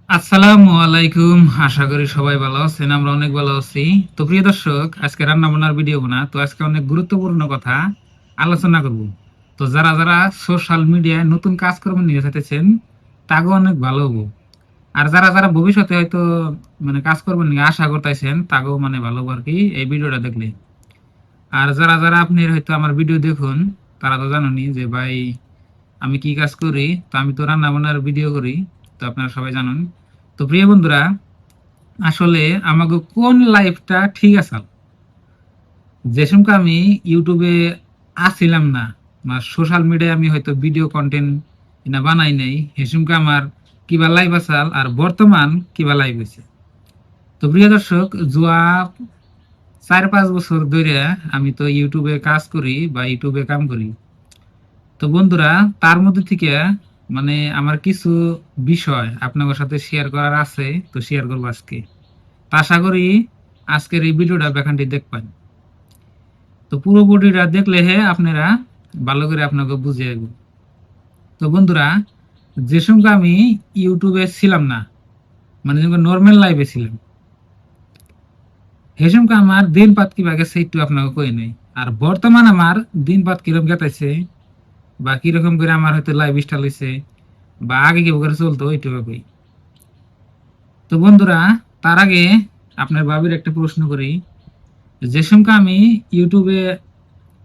আসসালামু আলাইকুম। আশা করি সবাই ভালো আছেন, আমরা অনেক ভালো আছি। তো প্রিয় দর্শক, আজকে রান্না বান্নার ভিডিও না, তো আজকে অনেক গুরুত্বপূর্ণ কথা আলোচনা করব। তো যারা যারা সোশ্যাল মিডিয়ায় নতুন কাজকর্ম নিয়ে যেতেছেন তাগো অনেক ভালো হবো। আর যারা যারা ভবিষ্যতে হয়তো কাজকর্ম নিয়ে আশা করতেছেন তাগো ভালো হবো আর কি এই ভিডিওটা দেখলে। আর যারা যারা আপনি হয়তো আমার ভিডিও দেখুন তারা তো জানেনই যে ভাই আমি কি কাজ করি। তো আমি তো রান্না বান্নার ভিডিও করি, তো আপনারা সবাই জানেন। তো প্রিয় বন্ধুরা, আসলে আমাকে কোন লাইফটা ঠিক আছে যে সময় আমি ইউটিউবে আসছিলাম না বা সোশ্যাল মিডিয়ায় আমি হয়তো ভিডিও কন্টেন্ট না বানাই নাই, সেসমকে আমার কিবা লাইভ আসাল আর বর্তমান কিবা লাইভ হয়েছে। তো প্রিয় দর্শক, জুয়া 4-5 বছর ধরে আমি তো ইউটিউবে কাজ করি বা ইউটিউবে কাম করি। তো বন্ধুরা, তার মধ্যে থেকে আমার কিছু বিষয় আপনাদের সাথে শেয়ার করার আছে, তো শেয়ার করবো আজকে। তো আশা করি আজকের এই ভিডিওটা বেখানটি দেখবেন। তো পুরো ভিডিওটা দেখলে আপনারা ভালো করে আপনাকে বুঝে যাবে। তো বন্ধুরা, যে সময় আমি ইউটিউবে ছিলাম না, যখন নর্মাল লাইফে ছিলাম, সে সময় আমার দিন পাত কিবা গেছে একটু আপনাকে কই নাই। আর বর্তমান আমার দিন পাত কিরকম গেতেছে বা কিরকম করে আমার হয়তো লাইফ স্টাইল হয়েছে বা আগে কি করে চলতো ওইটুকু কই। তো বন্ধুরা, তার আগে আপনার ভাবির একটা প্রশ্ন করি, যে সময় আমি ইউটিউবে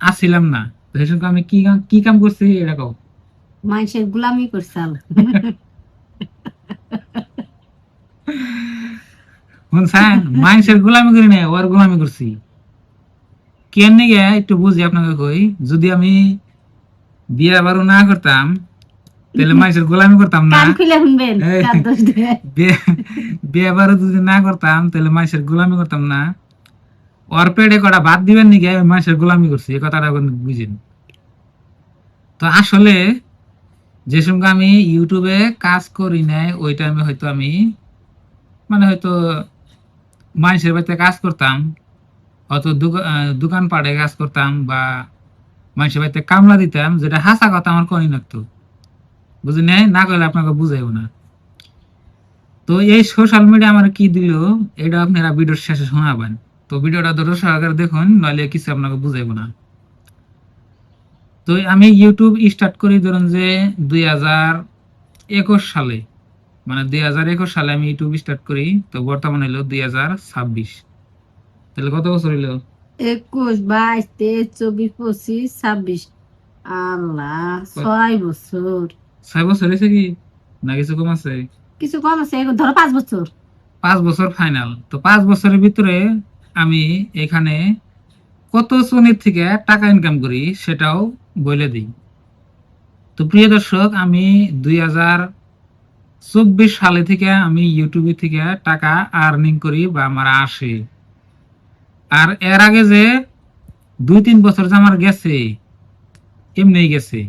আসছিলাম না, তো সে সময় আমি কি কাম করছি এটা কও। মানুষের গুলামি করছাল। শুনছেন, মানুষের গোলামি করি না, ওর গোলামি করছি। কেন নিগে একটু বুঝি আপনাকে কই। যদি আমি বিয়ে বারো না করতাম তাহলে মানুষের গোলামি করতাম না। কান খুলে শুনবেন, এই, কার দোষ দেবে। বিয়ে বিয়ে বারো যদি না করতাম তাহলে মানুষের গোলামি করতাম না। ওর পেটে কটা ভাত দিবেন নিগে মানুষের গোলামি করছি, এই কথাটা কিন্তু বুঝেন। তো আসলে যে সময় আমি ইউটিউবে কাজ করি নাই ওই টাইমে হয়তো আমি হয়তো মানুষের বাড়িতে কাজ করতাম, হয়তো দোকানপাটে কাজ করতাম বা মানুষের বাড়িতে কামলা দিতাম, যেটা হাসা কথা আমার করি নাকতো। বুঝি নাই, না করলে আপনাকে বুঝাইব না। তো এই সোশ্যাল মিডিয়া আমার কি দিল এটা আপনারা ভিডিওর শেষে শোনাবেন। তো ভিডিওটা ধরো সহকারে দেখুন, নইলে কিছু আপনাকে বুঝাইব না। তো আমি ইউটিউব স্টার্ট করি ধরুন যে 2021 সালে, 2021 সালে আমি ইউটিউব স্টার্ট করি। তো বর্তমানে হলো 2026, তাহলে কত বছর হইলো? 21, 22, 23, 24, 25, 26। আল্লাহ, 6 বছর। 6 বছর হয়েছে কি না কিছু কম আছে? কিছু কম আছে, এখন ধরো 5 বছর। 5 বছর ফাইনাল। তো 5 বছরের ভিতরে আমি এখানে কত শ্রমিক থেকে টাকা ইনকাম করি সেটাও বলে দিই। তো প্রিয় দর্শক, আমি 2024 সালে থেকে আমি ইউটিউবে থেকে টাকা আর্নিং করি বা আমার আসে। আর এর আগে যে 2-3 বছর যে আমার গেছে এমনি গেছে,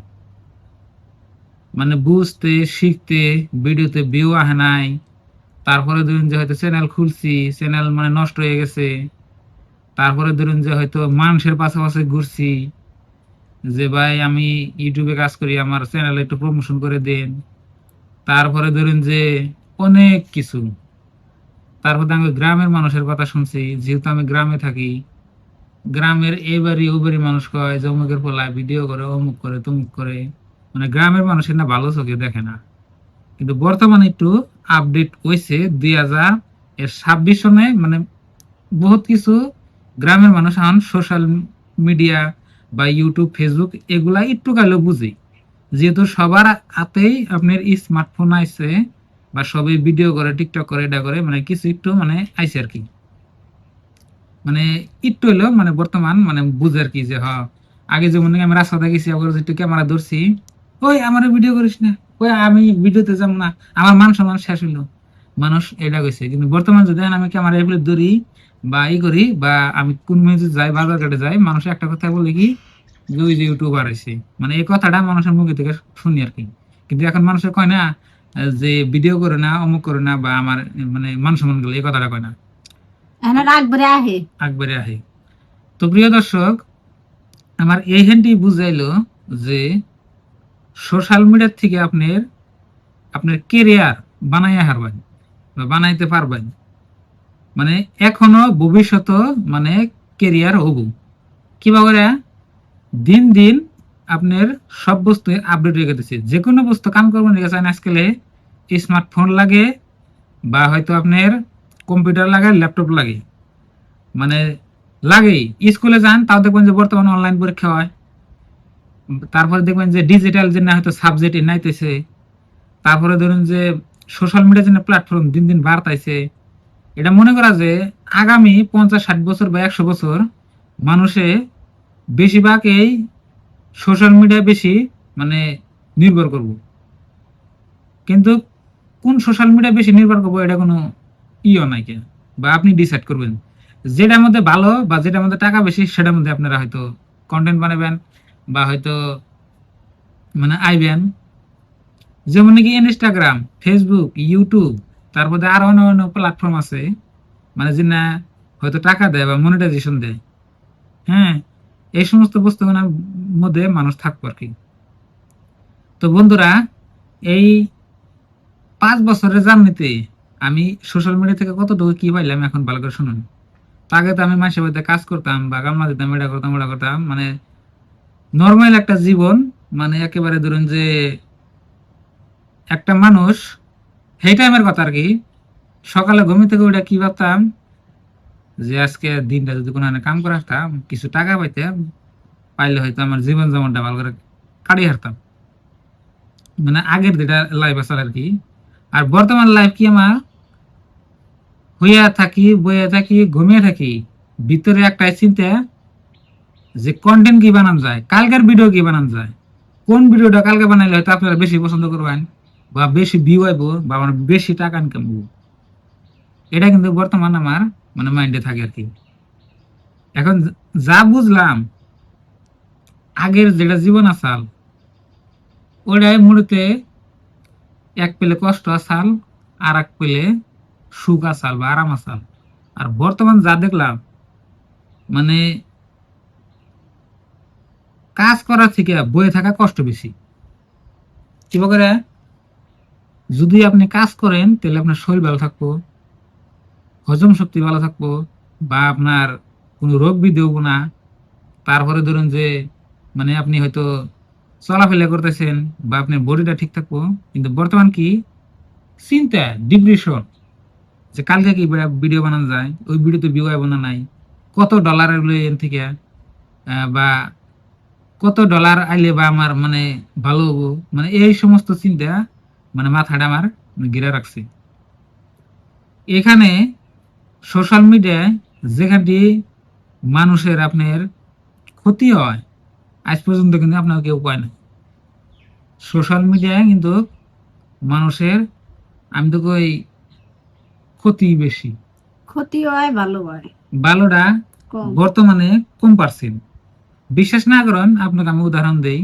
বুঝতে শিখতে ভিডিওতে ভিউ আহে নাই। তারপরে ধরুন যে হয়তো চ্যানেল খুলছি, চ্যানেল নষ্ট হয়ে গেছে। তারপরে ধরুন যে হয়তো মানুষের পাশাপাশি ঘুরছি যে ভাই আমি ইউটিউবে কাজ করি, আমার চ্যানেলে একটু প্রমোশন করে দেন। তারপরে ধরুন যে অনেক কিছু। তারপরে আমি গ্রামের মানুষের কথা শুনছি, যেহেতু আমি গ্রামে থাকি। গ্রামের এবারই ওবারই মানুষ কয় যে অমুকের পোলা ভিডিও করে, অমুক করে তমুক করে। গ্রামের মানুষের না ভালো চোখে দেখে না। কিন্তু বর্তমানে একটু আপডেট হয়েছে 2026 সনে, বহুত কিছু গ্রামের মানুষ এখন সোশ্যাল মিডিয়া বা ইউটিউব ফেসবুক এগুলা একটু কালেও বুঝে। যেহেতু সবার হাতেই আপনার স্মার্টফোন আইছে বা সবাই ভিডিও করে, টিকটক করে, এটা করে, কিছু একটু আইছে আর কি। মানে একটু হইলেও বর্তমান বুঝে আর কি যে আগে যেমন আমি রাস্তাতে গেছি আবার একটু ক্যামেরা ধরছি, ওই আমার ভিডিও করিস না, ওই আমি ভিডিওতে যাবো না, আমার মান সম্মান শেষ হইলো, মানুষ এটা কইছে। কিন্তু বর্তমান যদি আমি ক্যামেরা এগুলো ধরি বা ই করি বা আমি কোন মেয়ে যাই বাজার ঘাটে যাই, মানুষ একটা কথা বলে কি যে ওই যে ইউটিউবার আছে, এই কথাটা মানুষের মুখে থেকে শুনি আর কি। কিন্তু এখন মানুষের কয় না যে ভিডিও করে না, অমুক করে না, বা আমার মান সম্মান গেলে এই কথাটা কয় না, এখন রাগবরে আহে। একবারে আহে। তো প্রিয় দর্শক, আমার এইখানটি বুঝাইলো যে সোশ্যাল মিডিয়া থেকে আপনার আপনার কেরিয়ার বানাইয়া হারবেন। বা বানাইতে পারবেন, মানে এখনো ভবিষ্যৎ মানে কেরিয়ার হবো কিভাবে। দিন দিন আপনার সব বস্তু আপডেট হয়ে গেছে, যে কোনো বস্তু কাম করবেন ঠিক আছে আজকালে স্মার্টফোন লাগে বা হয়তো আপনার কম্পিউটার লাগে, ল্যাপটপ লাগে, মানে লাগেই। স্কুলে যান তাও দেখবেন যে বর্তমানে অনলাইন পরীক্ষা হয়। তারপরে দেখবেন যে ডিজিটাল যে না হয়তো সাবজেক্ট নাইতেছে। তারপরে ধরুন যে সোশ্যাল মিডিয়া যে প্ল্যাটফর্ম দিন দিন বাড়তাইছে। এটা মনে করা যে আগামী 50-60 বছর বা 100 বছর মানুষে বেশিরভাগ এই সোশ্যাল মিডিয়ায় বেশি মানে নির্ভর করব। কিন্তু কোন সোশ্যাল মিডিয়া বেশি নির্ভর করবো এটা কোনো ইও নাই কেন, বা আপনি ডিসাইড করবেন যেটার মধ্যে ভালো বা যেটার মধ্যে টাকা বেশি সেটার মধ্যে আপনারা হয়তো কন্টেন্ট বানাবেন বা হয়তো মানে আইবেন। যেমন নাকি ইনস্টাগ্রাম, ফেসবুক, ইউটিউব, তারপরে আরো অন্য প্ল্যাটফর্ম আছে মানে যে না হয়তো টাকা দেয় বা মনিটাইজেশন দেয়। হ্যাঁ, এই সমস্ত বস্তুগুলোর মধ্যে মানুষ থাকবো আর কি। তো বন্ধুরা, এই 5 বছরের জার্নিতে আমি সোশ্যাল মিডিয়া থেকে কতটুকু কি পাইলাম এখন ভালো করে শুনুন। আগে তো আমি মাসে বাড়িতে কাজ করতাম বা কামলা দিতাম, এটা করতাম ওটা করতাম, মানে নর্মাল একটা জীবন। মানে একেবারে ধরুন যে একটা মানুষ সেই টাইমের কথা আর কি, সকালে ঘুম থেকে ওটা কি ভাবতাম যে আজকে দিনটা যদি কোনো কাম করে আসতাম কিছু টাকা পাইতাম, পাইলে হয়তো আমার জীবন যেমনটা ভালো করে কাটিয়ে হারতাম। মানে আগের যেটা লাইফ আছে আর কি। আর বর্তমান লাইফ কি আমার হইয়া থাকি, বইয়া থাকি, ঘুমিয়ে থাকি, ভিতরে একটাই চিন্তা যে কন্টেন্ট কি বানানো যায়, কালকের ভিডিও কি বানানো যায়, কোন ভিডিওটা কালকে বানাইলে হয়তো আপনারা বেশি পছন্দ করবেন বা বেশি ভিউ আইব বা আমার বেশি টাকা ইনকাম হবো। এটা কিন্তু বর্তমান আমার মানে মাইন্ডে থাকে আর কি। এখন যা বুঝলাম আগের যেটা জীবন আসাল ওটাই মুড়তে এক পেলে কষ্ট আসাল আর এক পেলে সুখ আসাল বা আরাম আসাল। আর বর্তমান যা দেখলাম মানে কাজ করার থেকে বয়ে থাকা কষ্ট বেশি। কি করে যদি আপনি কাজ করেন তাহলে আপনার শরীর ভালো থাকবো, হজম শক্তি ভালো থাকবো, বা আপনার কোনো রোগ ব্যাধি হবো না। তারপরে ধরুন যে মানে আপনি হয়তো চলাফেরা করতেছেন বা আপনার বডিটা ঠিক থাকবো। কিন্তু বর্তমান কি চিন্তা, ডিপ্রেশন, যে কালকে কি ভিডিও বানানো যায়, ওই ভিডিওতে ভিউ আইব না নাই, কত ডলারের এন থেকে বা কত ডলার আইলে বা আমার মানে ভালো হবো, মানে এই সমস্ত চিন্তা মানে মাথাটা আমার ঘিরে রাখছে। এখানে সোশ্যাল মিডিয়ায় যেখানটি মানুষের আপনার ক্ষতি হয় আজ পর্যন্ত কিন্তু আপনার কেউ কয় না। সোশ্যাল মিডিয়ায় কিন্তু মানুষের আমি তো কই ক্ষতি বেশি, ক্ষতি হয় ভালো হয় ভালোটা কম। বর্তমানে কম পার্সেন্ট। বিশ্বাস না করেন আপনাকে আমি উদাহরণ দেই।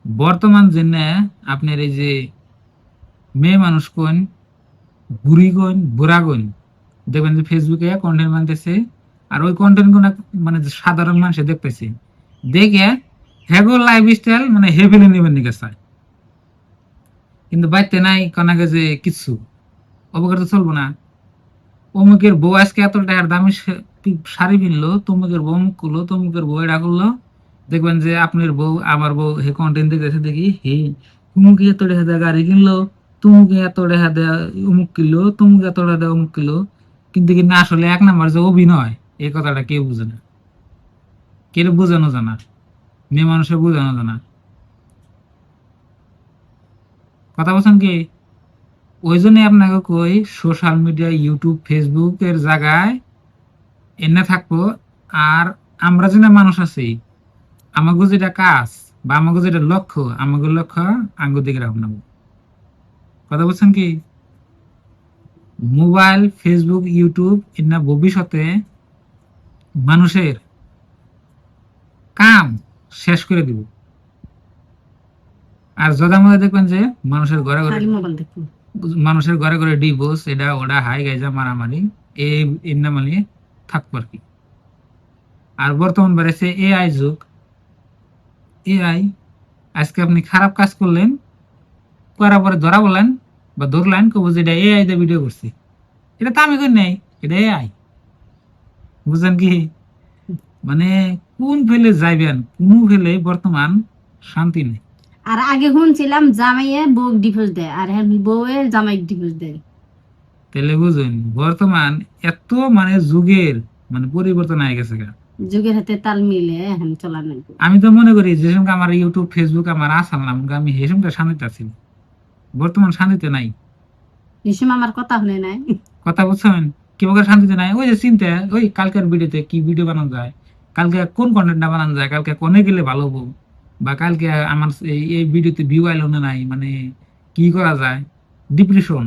বর্তমান জেনে আপনার এই যে মেয়ে মানুষ কোন, বুড়ি কোন, বুড়া কোন, দেখবেন যে ফেসবুকে কন্টেন্ট বানতেছে। আর ওই কন্টেন্ট গুলো মানে যে সাধারণ মানুষ দেখতেছে, দেখে হেগো লাইফ স্টাইল মানে হেভিলি নেবেন নিকে চায়। কিন্তু বাইতে নাই কনাকে যে কিছু অবকার তো চলবো না। অমুকের বউ আজকে এত টাকার দামি শাড়ি কিনলো, তমুকের বউ অমুক করলো, তমুকের বউ এটা করলো। দেখবেন যে আপনার বউ আমার বউ হে কন্টেন্ট দেখেছে দেখি হে তুমুকে এত টাকা দেয় গাড়ি কিনলো, তুমুকে এত টাকা দেয় অমুক কিনলো, তুমুকে এত টাকা দেয় অমুক কিনলো। কিন্তু কি না আসলে এক নাম্বার যে অভিনয়, এই কথাটা কেউ বুঝে না, কেউ বোঝানো জানা, মেয়ে মানুষের বোঝানো জানা। কথা বলছেন কি? ওই জন্য আপনাকে কই সোশ্যাল মিডিয়া, ইউটিউব, ফেসবুক এর জায়গায় এনে থাকবো। আর আমরা যে মানুষ আছি, আমাকে যেটা কাজ বা আমাকে যেটা লক্ষ্য, আমাকে লক্ষ্য আঙ্গুর দিকে রাখুন। কথা বলছেন কি? মোবাইল, ফেসবুক, ইউটিউব এর না ভবিষ্যতে মানুষের কাম শেষ করে দিব। আর যদা মধ্যে দেখবেন যে মানুষের ঘরে ঘরে খালি মোবাইল দেখুন। মানুষের ঘরে ঘরে ডিভোর্স, এটা ওটা হাই গাইজা মারামারি, এই এর নাম নিয়ে থাকবো আর কি। আর বর্তমান বেড়েছে এআই যুগ। এআই আজকে আপনি খারাপ কাজ করলেন, করার পরে ধরা বলেন বা ধরলেন কব যে এটা এআই দিয়ে ভিডিও করছি, এটা তো আমি করি নাই, এটা আই, বুঝলেন কি? মানে কোন ফেলে যাইবেন, কোন ফেলে বর্তমান শান্তি নেই। আর আগে শুনছিলাম জামাইয়ে বউ ডিভোর্স দেয় আর হ্যাঁ বউয়ে জামাই ডিভোর্স দেয়। তাহলে বুঝুন বর্তমান এত মানে যুগের মানে পরিবর্তন হয়ে গেছে গা। যুগের হাতে তাল মিলে এখন চলা নাই। আমি তো মনে করি যে সময় আমার ইউটিউব ফেসবুক আমার আসালাম আমি সেই সময় শান্তিতে আছি, বর্তমান শান্তিতে নাই। এই সময় আমার কথা শুনে নাই। কথা বলছেন কি প্রকার শান্তিতে নাই? ওই যে চিন্তা, ওই কালকের ভিডিওতে কি ভিডিও বানানো যায়, কালকে কোন কন্টেন্টটা বানানো যায়, কালকে কোনে গেলে ভালো হবো, বা কালকে আমার এই এই ভিডিওতে ভিউ আইলো না নাই, মানে কি করা যায়, ডিপ্রেশন।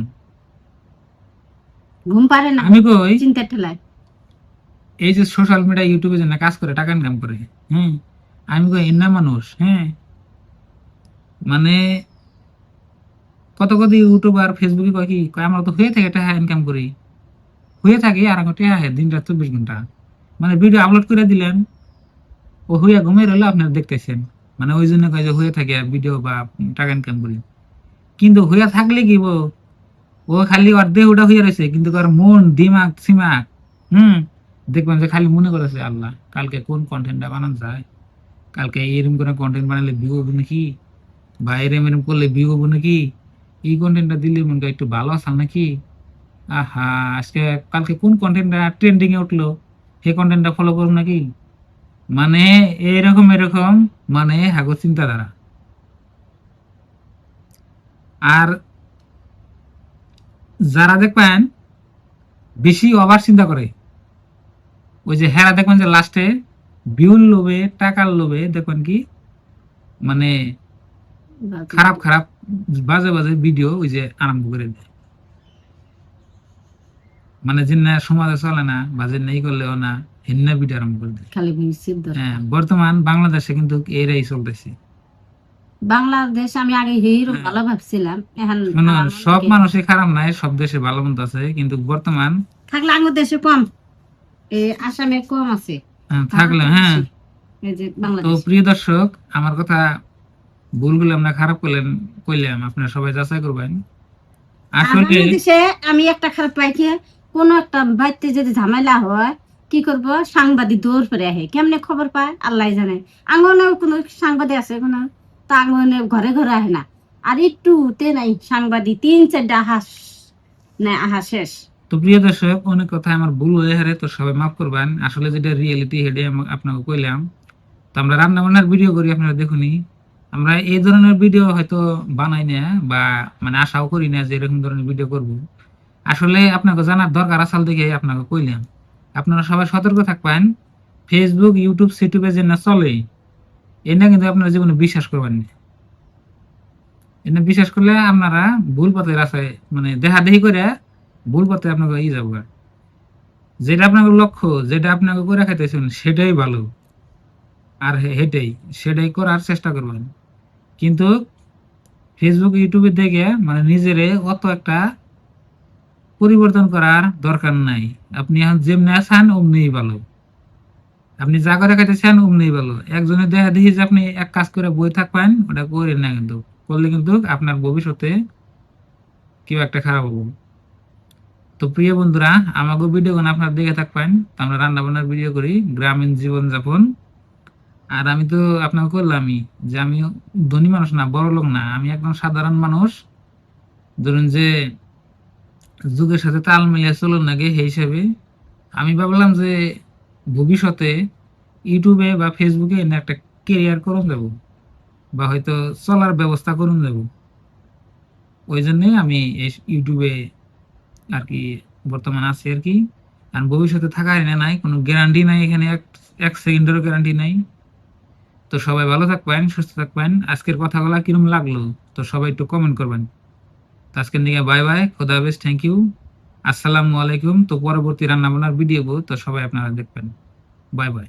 ঘুম পারে না আমি কই চিন্তার ঠেলায়। এই যে সোশ্যাল মিডিয়া ইউটিউবে যে না কাজ করে টাকা ইনকাম করে, হ্যাঁ, আমি কই এন্না মানুষ, হ্যাঁ, মানে কত কত ইউটিউবার ফেসবুকে কয় কি কয় আমরা তো হয়ে থাকে টাকা ইনকাম করি, হয়ে থাকে আর আমার টাকা দিন রাত 24 ঘন্টা, মানে ভিডিও আপলোড করে দিলেন ও হইয়া ঘুমিয়ে রইলো আপনারা দেখতেছেন, মানে ওই জন্য কয় যে হয়ে থাকে ভিডিও বা টাকা ইনকাম করি। কিন্তু হইয়া থাকলে কি ও খালি ওর দেহ ওটা হইয়া রয়েছে, কিন্তু ওর মন দিমাগ সিমাগ, দেখবেন যে খালি মনে করেছে আল্লাহ কালকে কোন কন্টেন্টটা বানানো যায়, কালকে এরকম করে কন্টেন্ট বানালে ভিউ হবো নাকি, বা এরম এরম করলে ভিউ হবো নাকি, এই কন্টেন্টটা দিলে মনটা একটু ভালো আছে নাকি, আহা আজকে কালকে কোন কন্টেন্টটা ট্রেন্ডিং এ উঠলো সেই কন্টেন্টটা ফলো করবো নাকি, মানে এরকম এরকম, মানে হাগো চিন্তাধারা। আর যারা দেখবেন বেশি ওভার চিন্তা করে, ওই যে হেরা দেখবেন যে লাস্টে ভিউর লোভে টাকার লোভে দেখবেন কি মানে খারাপ খারাপ বাজে বাজে ভিডিও ওই যে আরম্ভ করে দেয়, মানে যে না সমাজে চলে না বা যে নেই করলেও না হিন্না ভিডিও আরম্ভ করে দেয়। খালি মিউজিক হ্যাঁ, দরকার। বর্তমান বাংলাদেশে কিন্তু এরাই চলতেছে। বাংলাদেশ আমি আগে হিরো হ্যাঁ, ভালো ভাবছিলাম, এখন শুনুন আমার সব মনে মানুষই খারাপ নাই, সব দেশে ভালো মন্দ আছে, কিন্তু বর্তমান থাকলে আমার দেশে কম, আসামে কম আছে, থাকলে, ভারতে হ্যাঁ। বেশি, এই যে তো বাংলাদেশে। প্রিয় দর্শক আমার কথা ভুলগুলো আমরা খারাপ করলেন কইলাম, আপনারা সবাই যাচাই করবেন আর আসলে। বাংলাদেশে আমি একটা খারাপ পাই কি, কোনো একটা বাড়িতে যদি ঝামেলা হয় কি করব, সাংবাদিক দৌড় করে আহে, কেমনে খবর পায় আল্লাহ জানে। আঙ্গনেও কোনো সাংবাদিক আছে কোনো, তা আঙ্গনে ঘরে ঘরে আহে না। আর একটু তে নাই সাংবাদিক, 3-4টা আহাস না আহা শেষ। তো প্রিয় দর্শক অনেক কথা আমার ভুল হয়ে হারে, তো সবাই মাফ করবেন, আসলে যেটা রিয়েলিটি হেডে আপনাকে কইলাম। তো আমরা রান্না বান্নার ভিডিও করি, আপনারা দেখুনি, আমরা এই ধরনের ভিডিও হয়তো বানাই না বা মানে আশাও করি না যে এরকম ধরনের ভিডিও করব। আসলে আপনাকে জানার দরকার আসাল দেখে আপনাকে কইলাম। আপনারা সবাই সতর্ক থাকবেন, ফেসবুক ইউটিউব সিটিউবে যে না চলে এটা কিন্তু আপনারা জীবনে বিশ্বাস করবেন না। এটা বিশ্বাস করলে আপনারা ভুল পথে রাস্তায় মানে দেখা দেখি করে ভুল পথে আপনাকে যাবো। যেটা আপনার লক্ষ্য, যেটা আপনাকে করে খাইতেছেন সেটাই ভালো, আর হেটাই সেটাই করার চেষ্টা করবেন। কিন্তু ফেসবুক ইউটিউবে দেখে মানে নিজেরে অত একটা পরিবর্তন করার দরকার নাই। আপনি এখন যেমনি আছেন অমনিই ভালো, আপনি যা করে খাইতেছেন অমনিই ভালো। একজনের দেখা দেখি যে আপনি এক কাজ করে বই থাকবেন, ওটা করেন না, কিন্তু করলে কিন্তু আপনার ভবিষ্যতে কেউ একটা খারাপ হবো। তো প্রিয় বন্ধুরা আমাকে ভিডিও আপনারা দেখে থাকবেন, তো আমরা রান্না বান্নার ভিডিও করি, গ্রামীণ জীবন যাপন। আর আমি তো আপনাকে বললামই যে আমি ধনী মানুষ না, বড় লোক না, আমি একদম সাধারণ মানুষ। ধরুন যে যুগের সাথে তাল মিলিয়ে চলুন নাকি সেই হিসাবে আমি ভাবলাম যে ভবিষ্যতে ইউটিউবে বা ফেসবুকে এনে একটা কেরিয়ার করুন যাব, বা হয়তো চলার ব্যবস্থা করুন যাব। ওই জন্যই আমি এই ইউটিউবে আর কি বর্তমানে আছি আর কি। আর ভবিষ্যতে থাকার এনে নাই, কোনো গ্যারান্টি নাই এখানে, এক এক সেকেন্ডেরও গ্যারান্টি নাই। তো সবাই ভালো থাকবেন, সুস্থ থাকবেন। আজকের কথাগুলো কিরকম লাগলো তো সবাই একটু কমেন্ট করবেন। তো আজকের দিকে বাই বাই, খোদা হাফেজ, থ্যাংক ইউ, আসসালামু আলাইকুম। তো পরবর্তী রান্না বান্নার ভিডিও তো সবাই আপনারা দেখবেন। Bye bye.